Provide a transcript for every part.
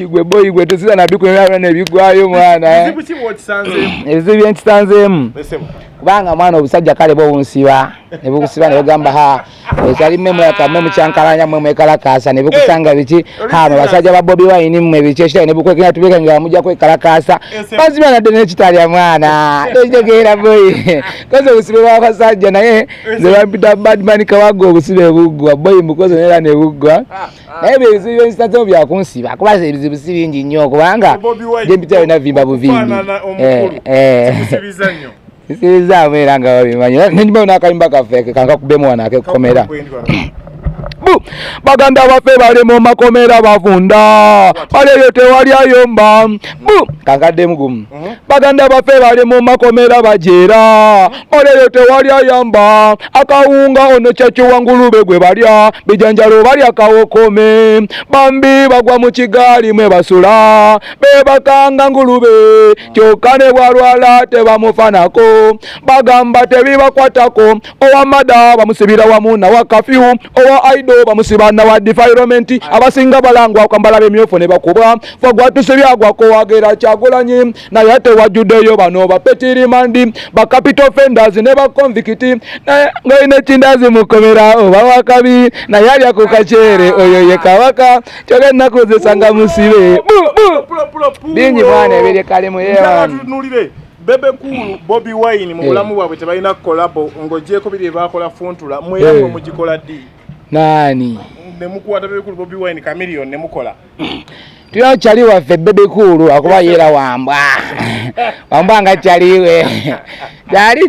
Gwe boy gwe tusiza na bikwera n'ebigwayo mwana ebizibu ntisanzemu kubanga mwana obusajja kale bo bunsiba ne bukusiba ne bagamba ha esali memo yakamwe mucyankalanya mwe mekalakasa ne bukusanga biki ha basajja ba Bobi wine mwe bichesha ne bukwekenya tubeka nga mujja kwekalakasa baziba na dene kitalya mwana dejegera boy koze usibe wa basajja naye ze bapita badman kawago obusibe bugwa boy mukoze nera ne bugwa naye ebizibu ntisanzemu bya kunsiba kubaza ebizibu bingi nnyo kubanga jempita na vimba buvimbi Sisiza mwera nga wabimanyi njimba unakaimba kafeke kanga kubemu wanake Ekomera baganda bafe bali mu makomera bavunda bale yote wali ayomba kakadde mugumu baganda bafe bali mu makomera bajera bale yote wali ayamba akawunga ono chacho wangulube gwe balya bijanjalo bali akawokome bambi bagwa mu kigali mwe basula be bakanga ngulube kyokane bwalwala tebamufanako bagamba tebibakwatako owamada bamusibira wamu na wakafiu owa aido bamusibana wa environment abasinga balangwa kwambala bemyofu ne bakubwa fogwa tusibya ko wagera kyagulanyi na yate wajudeyo bano bapetiri mandi ba capital offenders ne ba convict na ngoine chindazi mukomera oba wakabi na yali akukachere oyo ye kabaka choge nakuze sanga musibe binyi bwana ebere kale muyewa Bebe kulu Bobi wine mu bulamu bwabwe tebalina kolabo ngojeko biri bakola funtula mweyamwe mugikola di nani nemukwata bebe kulu Bobi wine chameleon nemukola tuyo chali waffe bebe kulu akuba yera wamba wamba nga chaliwe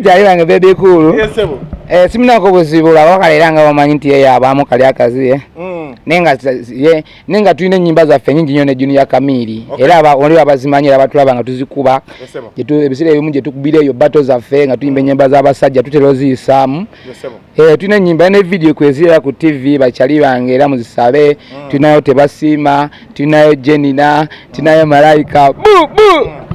jali wange bebe kulu yesebo simina ko buzibula wakalera nga bamanyi nti ye abamu kali akazi nenga tuine nyimba za nyingi nyo ne junior kamili era aba oli abazimanyira batulaba nga tuzikuba jetu ebisire ebimu je tukubire yo battle za nga tuimbe nyimba za abasajja tuterozi isamu tuine nyimba ne video kwezira ku TV bachali bange era muzisabe tunayo tebasima tunayo jenina tunayo malaika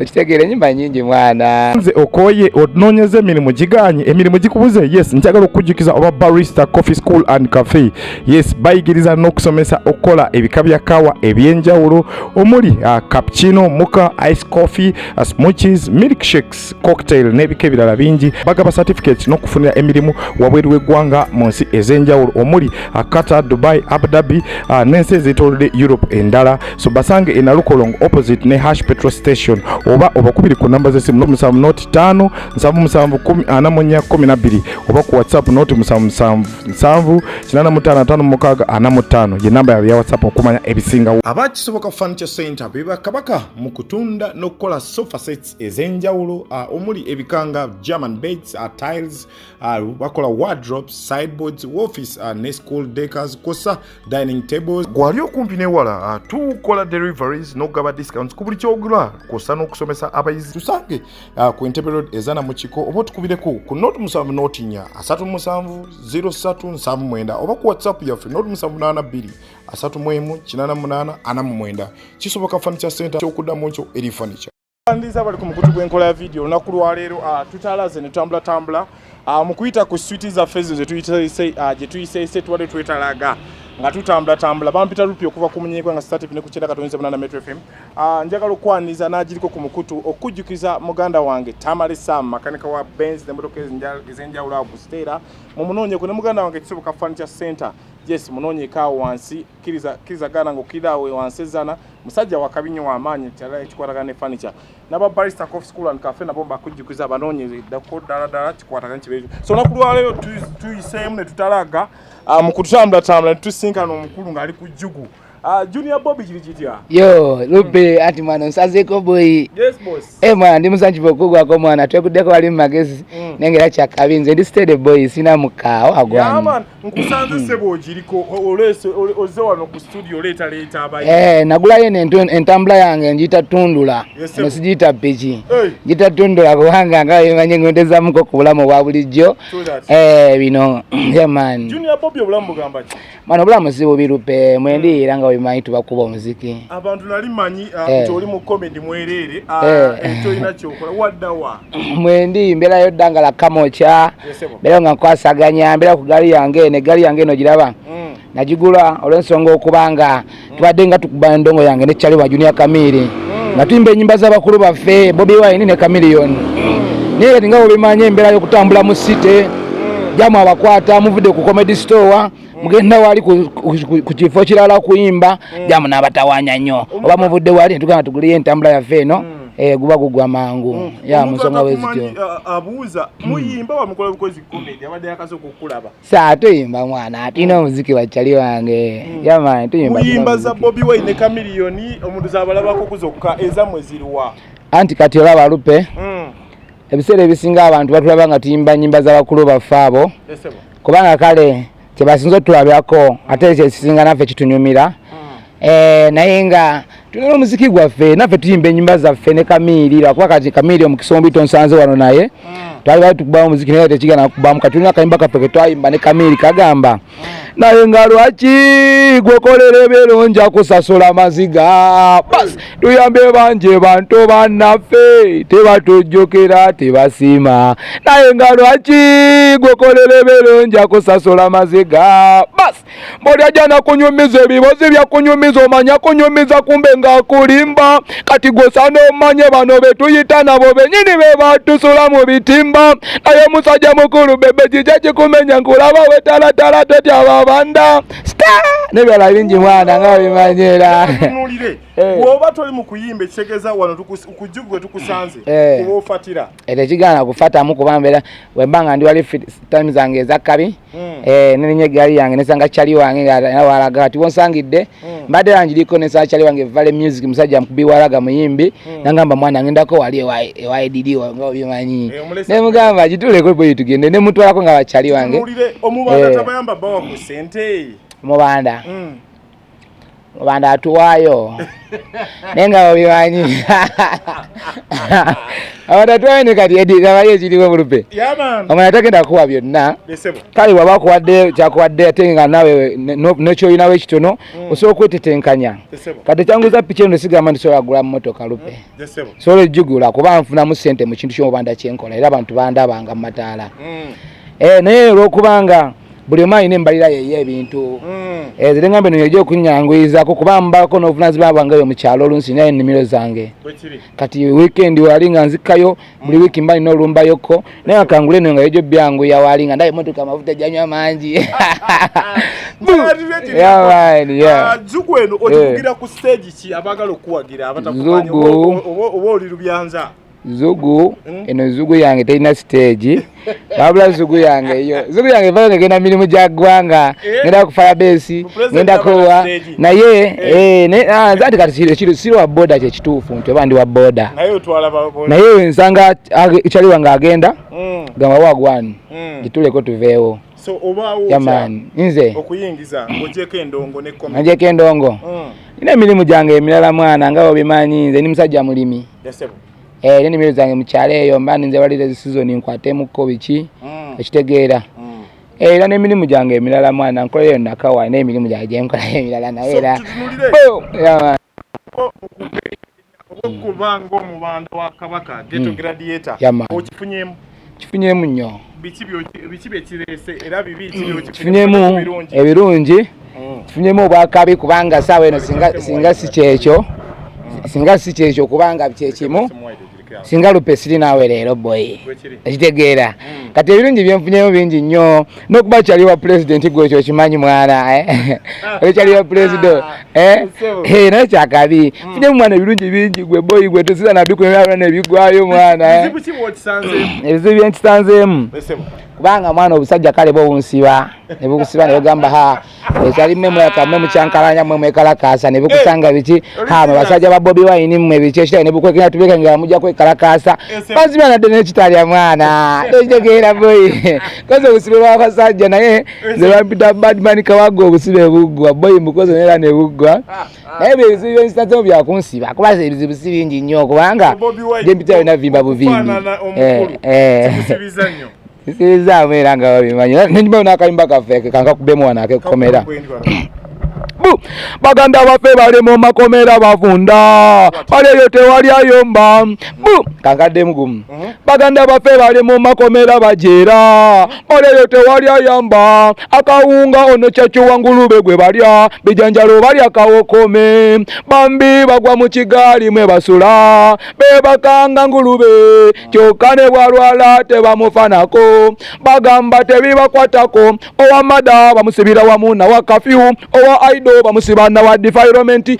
ekitegere nyimba nyingi mwana nze okoye ononyeze emirimu giganye emirimu gikubuze yes njagala okujjukiza oba barista coffee school and cafe yes bayigiriza n'okusomesa okola ebika bya kawa ebyenjawulo omuli cappuccino mocha ice coffee smoothies milkshakes cocktail n'ebika ebirala bingi bagaba certificates n'okufunira emirimu wabweru w'eggwanga mu nsi ez'enjawulo omuli Qatar, Dubai, Abu Dhabi n'ensi ez'etoolodde Europe endala so basange e Nalukolongo opposite ne Hash petrol station oba obakubiri ku namba z'essimu 07 5 7 oba ku WhatsApp noti 777 ye namba ya WhatsApp okumanya ebisinga abakisoboka furniture center biba kabaka mu kutunda n'okukola sofa sets ez'enjawulo omuli ebikanga German beds tiles bakola wardrobes sideboards office ne school decors kosa dining tables gwali okumpi newala tukola deliveries n'okugaba discounts ku buli kyogula kosa n'okusomesa abayizi tusange ku Entebbe Road ezana mu kiko oba tukubireko ku note 7 note 3707 oba ku WhatsApp yaffe note 782 318 kisoboka furniture center okuddamu kyo eri furniture ndiza bali ku mukutu gw'enkola ya video olunaku lwaleero tutalaze ne tambula mu kuyita ku street za fezo ze tuyise tuwade twetalaga nga tutambula bampita lupi okuva ku munyeko nga start pine ku kyenda katonze banana Metro FM njagala okwaniza n'agiriko ku mukutu okujjukiza muganda wange Tamale Sam makanika wa Benz ne motoka ezenjawulo abustera mu munonye ku ne muganda wange kisoboka furniture center yes munonye kawo wansi kiriza gana ngo kirawe wansezana musajja wa kabinyo wa amanyi kyala ekikwatagane furniture naba barista coffee school and cafe na bomba kujjukiza abanonye dako dala kikwatagane kibejo so nakulwaleero tuyisemu ne tutalaga mu kutambula tusinkana omukulu ngali ku jjugu Junior Bobi kiri kitya? Yo, lupe ati mwana nsazeko boy. Yes boss. Mwana ndi musanchipo kugwako mwana twekuddeko wali magezi nengera kyakabinze ndi steady boy sina mukaawo agwani. Yeah man, nkusanze sebo giriko oze wano ku studio leta abayi. Nagula yene entambula yange njita tundula. Ano sijita pechi. Njita tundula kubanga ngayo manye ngondeza muko ku bulamu bwa bulijjo. Bino yeah man. Junior Bobi obulamu gamba ki? Mwana obulamu si bubirupe mwendi iranga bimanyi tubakuba omuziki. Abantu nali manyi oli mu comedy mwerere ekyo ina kyokola waddawa. Mwendi mbera yoddangala kamocha. Mbera nga nkwasaganya mbera ku gali yange ne gali yange no giraba. Najigula olw'ensonga okubanga tubadde nga tukuba ndongo yange ne Chali wa Junior Kamiri. Nga tuyimba ennyimba z'abakulu baffe Bobi Wine ne Chameleone. Naye nga obimanye embera y'okutambula mu city jamu abakwata muvudde ku comedy store mugenda wali ku kifo kirala kuyimba jamu n'abatawanya nnyo oba muvudde wali tugamba tuguliye entambula yaffe eno guba gugwa mangu ya musonga wezityo abuuza muyimba wamukola bukozi comedy abadde yakaso kukulaba saa tuyimba mwana atina omuziki wa Chali wange yamani tuyimba muyimba za Bobi Wine ne Chameleone omuntu zabalabako kuzokka ezamwe ziriwa anti kati olaba lupe ebiseera ebisinga abantu batulaba nga tuyimba nnyimba z'abakulu baffe abo kubanga kale kyebasinza otulabirako ate kyekisinga naffe kitunyumira naye nga tulina omuziki gwaffe naffe tuyimba ennyimba zaffe ne Kamiri lwakuba kati Kamiri omukisombi tonsanze wano naye twali bali tukubamu omuziki naye tekigana kubamu kati tulina akayimba kaffe ke twayimba ne Kamiri kagamba naye nga lwaki gwekolera ebyero nja kusasula maziga basi tuyambe banje bantu bannaffe tebatujjukira tebasiima naye nga lwaki gwekolera ebyero nja kusasula maziga basi mboli jana kunyumiza ebibozi bya kunyumiza omanya kunyumiza kumbe nga kulimba kati gosano omanye bano betuyita nabo benyini be batusula mu bitimba naye musajja mukulu bebe kijaki kumenya nkulaba wetalatala tetya babanda star nebyala bingi mwana nga bimanyera woba toli mu kuyimba ekitegeeza wano kujjugwe tukusanze kuba ofatira tekigana kufatamu kubambera wembanga ndi wali time zange ezakkabi neninye egaali yange nesanga Chali wange walaga kati wonsangidde mbadde lanjiriko nesanga Chali wange Vale Music musajja mukubi walaga muyimbi nangamba mwana ngendako wali ewaedidi nga obimanyi nemugamba gituleko bwe tugende nemutwalako nga Chali wange omubanda tabayamba bawa ku sente mubanda atuwaayo nenga obimanyi abatatuwayo kati edirabayo ekiriwo bulupe omwana atagenda kuwa byonna kale bwaba akuwadde kyakuwadde ate nga nawe nekyoyinawo ekitono osobola okwetetenkanya kati ekyanguza piki eno sigamba ndisobola gula mmotoka lupe sobola ejjugula kuba nfunamu ssente mu kintu kyomubanda kyenkola era abantu bandabanga mu mataala naye olwokubanga buli omu alina embalira yeye ebintu ziri ngambe nyo ejja okunyanguyizako kuba mbako n'obuvunaanyizibwa bwange mu kyalo olunsi naye ennimiro zange kati weekend wali nga nzikayo buli wiiki mba nina olumbayoko naye akangula eno nga yejo byanguya wali nga ndaye emmotoka amafuta janywa mangi Zugu eno otukugira ku stage ki abagala okuwagira abatakumanyi oba oli lubyanza Zugu eno zugu yange terina stage babula zugu yange iyo zugu yange vale ngenda mirimu gya ggwanga ngenda ku firebase ngenda kowa naye zati kati siro wa boda kye kituufu nti oba ndi wa boda naye nsanga Chali wange agenda gamba wagwani gituleko tuveewo so oba yaman nze okuyingiza ojeko endongo ne komedi najeko endongo ina emirimu gyange emirala mwana nga obimanyi nze ni musajja mulimi n'ennimiro zange mu kyalo eyo mba nze walira season nkwatemuko biki ekitegeera era n'emirimu gyange emirala mwana nkolayo nakawa n'emirimu gyange gye nkola emirala naye era okubanga omubanda wa Kabaka Ghetto Gladiator okifunyemu kifunyemu nnyo biki byekirese era bibi kifunyemu ebirungi kifunyemu obwakabi kubanga saawa eno singa si kyekyo kubanga kyekimu singa lupe siri naawe leero boy ekitegeera kati ebirungi byenfunyemu bingi nnyo n'okuba Chali wa president gwe ekyo kimanyi mwana Chali wa president naye kyakabi funyemu mwana ebirungi bingi gwe boy gwe tosiza nabikunyera nebigwayo mwana ebizibu byenkisanzeemu kubanga mwana obusajja kale bw'obunsiba ne bukusiba ne bagamba ha ekali mmwe yakamwe mucyankalanya mmwe mwekalakasa ne bukusanga biki ha basajja ba Bobi Wine mmwe biki ekitali ne bukwekera tubeka nga mujja kwekalakasa bazibya nadde n'ekitali mwana tegeera boy koze obusibe bw'abasajja naye ze bampita badman kawago obusibe buggwa boy mukoze neera ne buggwa naye ebizibu by'ensitazo byakunsiba kuba ebizibu si bingi nnyo kubanga gye mpitayo navimba buvimbi sisibizaamu era nga babimanyi nenjibayo n'akayimba kaffe kanka kubemu wana akekomera baganda baffe bali mu makomera bavunda baleyo tewali ayomba kankaddemu gumu baganda baffe bali mu makomera bajeera baleyo tewali ayamba akawunga ono kyakyuwa ngulube gwe balya bijanjalo balya kawokome bambi bagwa mu kigaali mwe basula bebakanga ngulube kyokka ne bwalwala tebamufanako bagamba tebibakwatako owa mada bamusibira wamu na wa kafyu owa aido bamusiba na wa defilement